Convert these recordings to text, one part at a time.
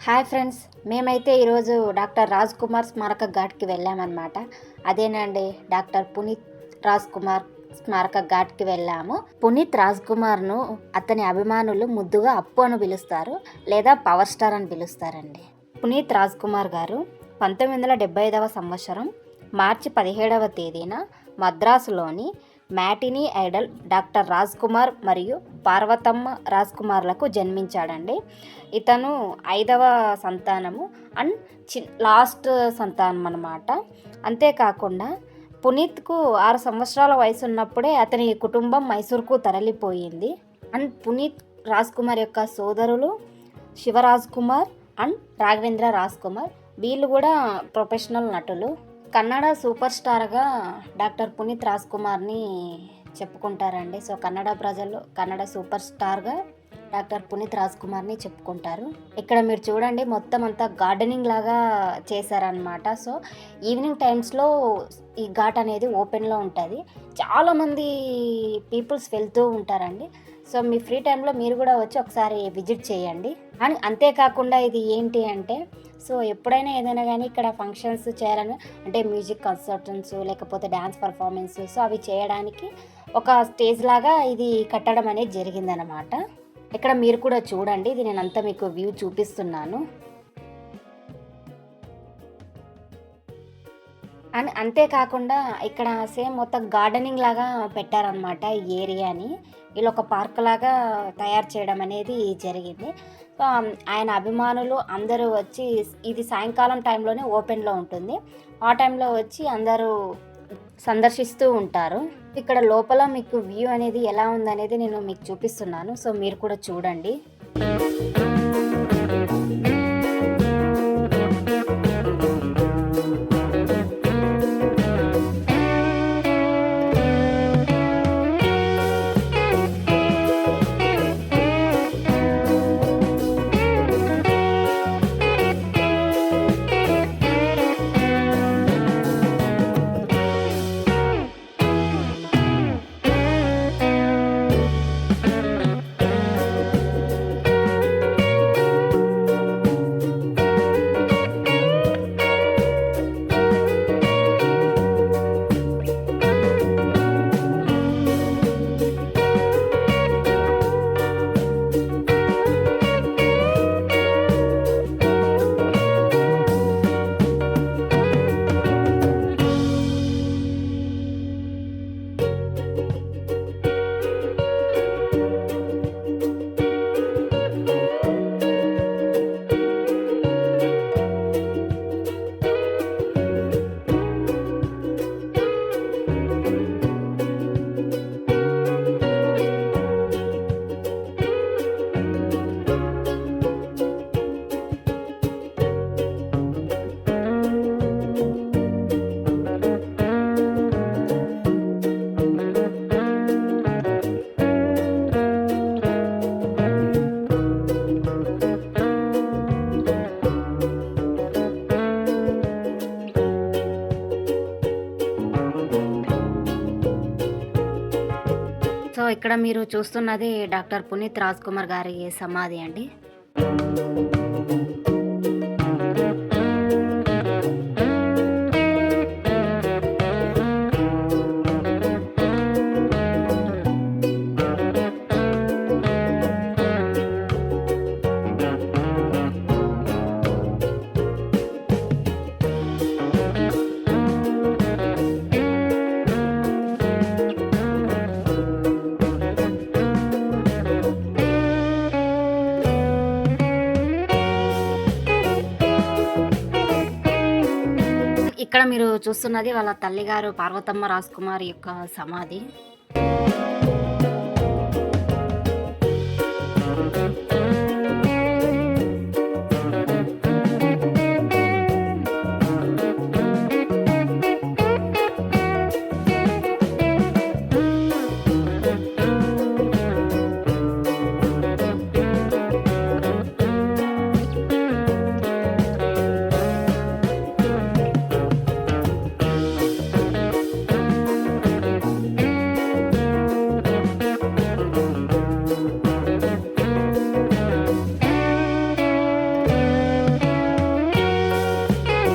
Hi friends, మేమైతే ఈరోజు doctor Raj Kumar స్మారక ఘాట్కి వెళ్ళామన్నమాట. అదేనండి, డాక్టర్ పునీత్ రాజ్ కుమార్ స్మారక ఘాట్కి వెళ్ళాము. పునీత్ రాజ్ కుమార్ను అతని అభిమానులు ముద్దుగా అప్పు అని పిలుస్తారు, లేదా పవర్ స్టార్ అని పిలుస్తారండి. పునీత్ రాజ్ కుమార్ గారు 1975వ సంవత్సరం మార్చి 17వ తేదీన మద్రాసులోని matinee idol doctor Raj Kumar మరియు పార్వతమ్మ రాజ్ కుమార్లకు జన్మించాడండి. ఇతను 5వ సంతానము అండ్ లాస్ట్ సంతానం అన్నమాట. అంతేకాకుండా పునీత్కు 6 సంవత్సరాల వయసు ఉన్నప్పుడే అతని కుటుంబం మైసూర్కు తరలిపోయింది. అండ్ పునీత్ రాజ్ కుమార్ యొక్క సోదరులు శివరాజ్ కుమార్ అండ్ రాఘవేంద్ర రాజ్ కుమార్, వీళ్ళు కూడా ప్రొఫెషనల్ నటులు. కన్నడ సూపర్ స్టార్గా డాక్టర్ పునీత్ రాజ్ కుమార్ని చెప్పుకుంటారండి. సో కన్నడ ప్రజలు కన్నడ సూపర్ స్టార్గా డాక్టర్ పునీత్ రాజ్ కుమార్ని చెప్పుకుంటారు. ఇక్కడ మీరు చూడండి, మొత్తం అంతా గార్డెనింగ్ లాగా చేశారనమాట. సో ఈవినింగ్ టైమ్స్లో ఈ ఘాట్ అనేది ఓపెన్లో ఉంటుంది. చాలామంది పీపుల్స్ వెళ్తూ ఉంటారండి. సో మీ ఫ్రీ టైంలో మీరు కూడా వచ్చి ఒకసారి విజిట్ చేయండి. అండ్ అంతేకాకుండా ఇది ఏంటి అంటే, సో ఎప్పుడైనా ఏదైనా కానీ ఇక్కడ ఫంక్షన్స్ చేయాలని అంటే మ్యూజిక్ కన్సర్ట్స్ లేకపోతే డ్యాన్స్ పర్ఫార్మెన్స్, సో అవి చేయడానికి ఒక స్టేజ్ లాగా ఇది కట్టడం అనేది జరిగిందనమాట. ఇక్కడ మీరు కూడా చూడండి, ఇది నేనంతా మీకు వ్యూ చూపిస్తున్నాను. అండ్ అంతేకాకుండా ఇక్కడ సేమ్ మొత్తం గార్డెనింగ్ లాగా పెట్టారనమాట ఈ ఏరియాని. వీళ్ళు ఒక పార్క్ లాగా తయారు చేయడం అనేది జరిగింది. సో ఆయన అభిమానులు అందరూ వచ్చి, ఇది సాయంకాలం టైంలోనే ఓపెన్లో ఉంటుంది, ఆ టైంలో వచ్చి అందరూ సందర్శిస్తూ ఉంటారు. ఇక్కడ లోపల మీకు వ్యూ అనేది ఎలా ఉందనేది నేను మీకు చూపిస్తున్నాను. సో మీరు కూడా చూడండి. సో ఇక్కడ మీరు చూస్తున్నది డాక్టర్ పునీత్ రాజ్ కుమార్ గారి సమాధి అండి. ఇక్కడ మీరు చూస్తున్నది వాళ్ళ తల్లిగారు పార్వతమ్మ రాజ్ కుమార్ యొక్క సమాధి.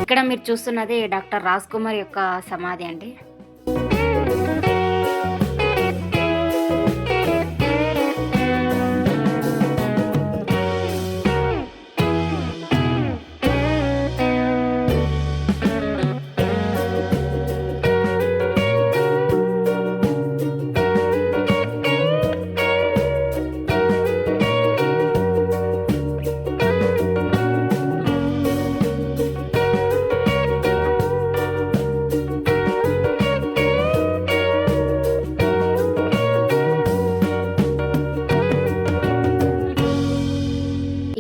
ఇక్కడ మీరు చూస్తున్నది డాక్టర్ రాజ్ కుమార్ యొక్క సమాధి అండి.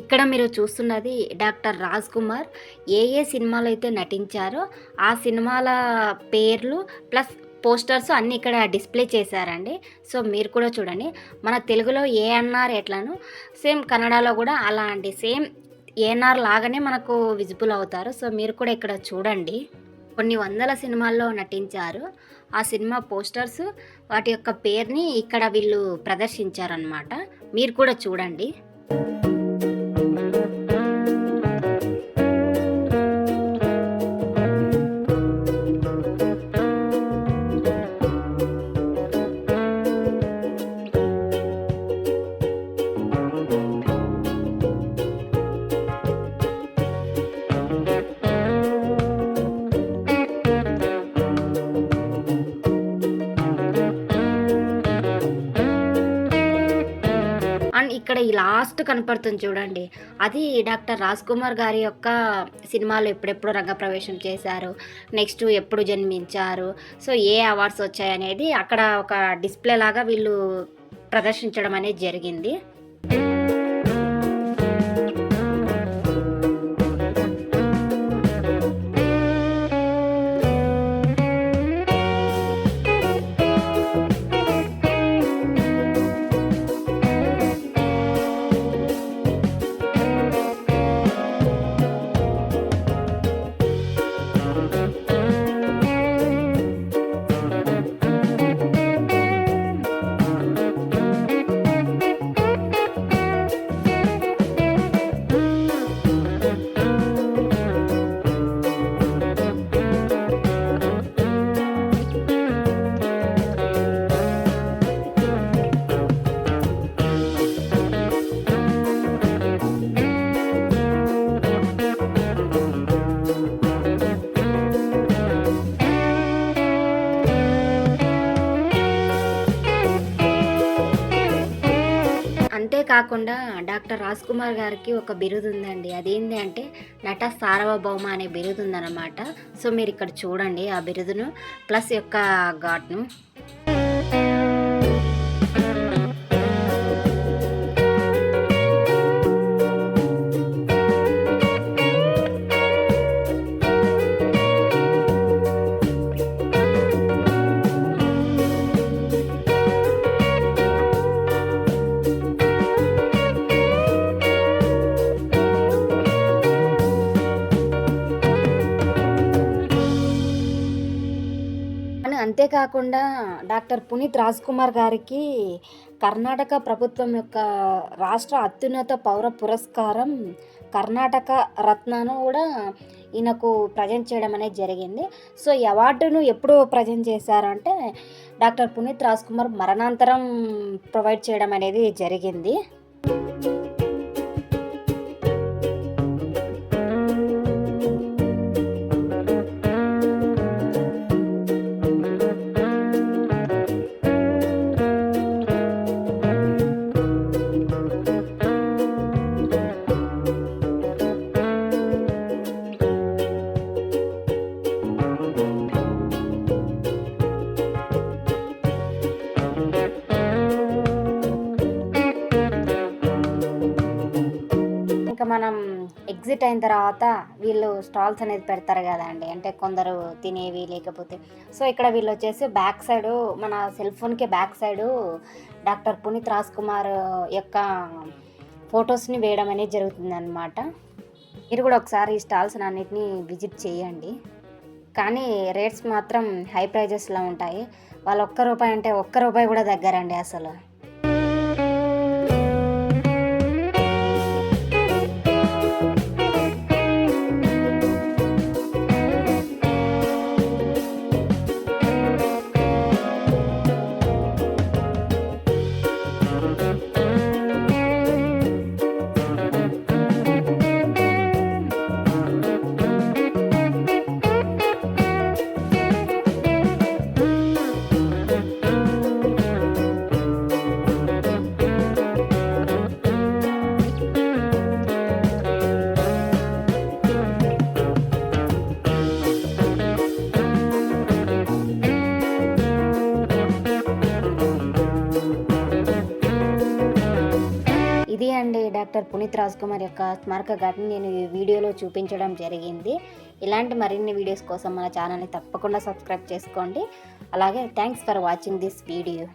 ఇక్కడ మీరు చూస్తున్నది డాక్టర్ రాజ్ కుమార్ ఏ సినిమాలో అయితే నటించారో ఆ సినిమాల పేర్లు ప్లస్ పోస్టర్స్ అన్నీ ఇక్కడ డిస్ప్లే చేశారండి. సో మీరు కూడా చూడండి. మన తెలుగులో ఏఎన్ఆర్ ఎట్లానో సేమ్ కన్నడలో కూడా అలాంటి సేమ్ ఏఎన్ఆర్ లాగానే మనకు విజిబుల్ అవుతారు. సో మీరు కూడా ఇక్కడ చూడండి. కొన్ని వందల సినిమాల్లో నటించారు. ఆ సినిమా పోస్టర్స్ వాటి యొక్క పేరుని ఇక్కడ వీళ్ళు ప్రదర్శించారనమాట. మీరు కూడా చూడండి. అండ్ ఇక్కడ ఈ లాస్ట్ కనపడుతుంది చూడండి, అది డాక్టర్ రాజ్ కుమార్ గారి యొక్క సినిమాలో ఎప్పుడెప్పుడు రంగప్రవేశం చేశారు, నెక్స్ట్ ఎప్పుడు జన్మించారు, సో ఏ అవార్డ్స్ వచ్చాయి అనేది అక్కడ ఒక డిస్ప్లే లాగా వీళ్ళు ప్రదర్శించడం అనేది జరిగింది. అంతేకాకుండా డాక్టర్ రాజ్ కుమార్ గారికి ఒక బిరుదు ఉందండి. అదేంటి అంటే నట సార్వభౌమ అనే బిరుదు ఉందన్నమాట. సో మీరు ఇక్కడ చూడండి ఆ బిరుదును ప్లస్ యొక్క ఘాట్ను. అంతేకాకుండా డాక్టర్ పునీత్ రాజ్ కుమార్ గారికి కర్ణాటక ప్రభుత్వం యొక్క రాష్ట్ర అత్యున్నత పౌర పురస్కారం కర్ణాటక రత్నను కూడా ఈయనకు ప్రజెంట్ చేయడం అనేది జరిగింది. సో ఈ అవార్డును ఎప్పుడు ప్రజెంట్ చేశారంటే డాక్టర్ పునీత్ రాజ్ కుమార్ మరణాంతరం ప్రొవైడ్ చేయడం అనేది జరిగింది. మనం ఎగ్జిట్ అయిన తర్వాత వీళ్ళు స్టాల్స్ అనేది పెడతారు కదండి, అంటే కొందరు తినేవి లేకపోతే. సో ఇక్కడ వీళ్ళు వచ్చేసి బ్యాక్ సైడు మన సెల్ ఫోన్కి back side doctor Puneeth Raj Kumar యొక్క ఫొటోస్ని వేయడం అనేది జరుగుతుంది అనమాట. మీరు కూడా ఒకసారి ఈ స్టాల్స్ అన్నిటిని విజిట్ చేయండి. కానీ రేట్స్ మాత్రం హై ప్రైజెస్లో ఉంటాయి. వాళ్ళు ₹1 అంటే ₹1 కూడా దగ్గరండి అసలు. పునీత్ రాజ్ కుమార్ యొక్క స్మారక ఘాట్ని నేను ఈ వీడియోలో చూపించడం జరిగింది. ఇలాంటి మరిన్ని వీడియోస్ కోసం మన ఛానల్ని తప్పకుండా సబ్స్క్రైబ్ చేసుకోండి. అలాగే thanks for watching this video.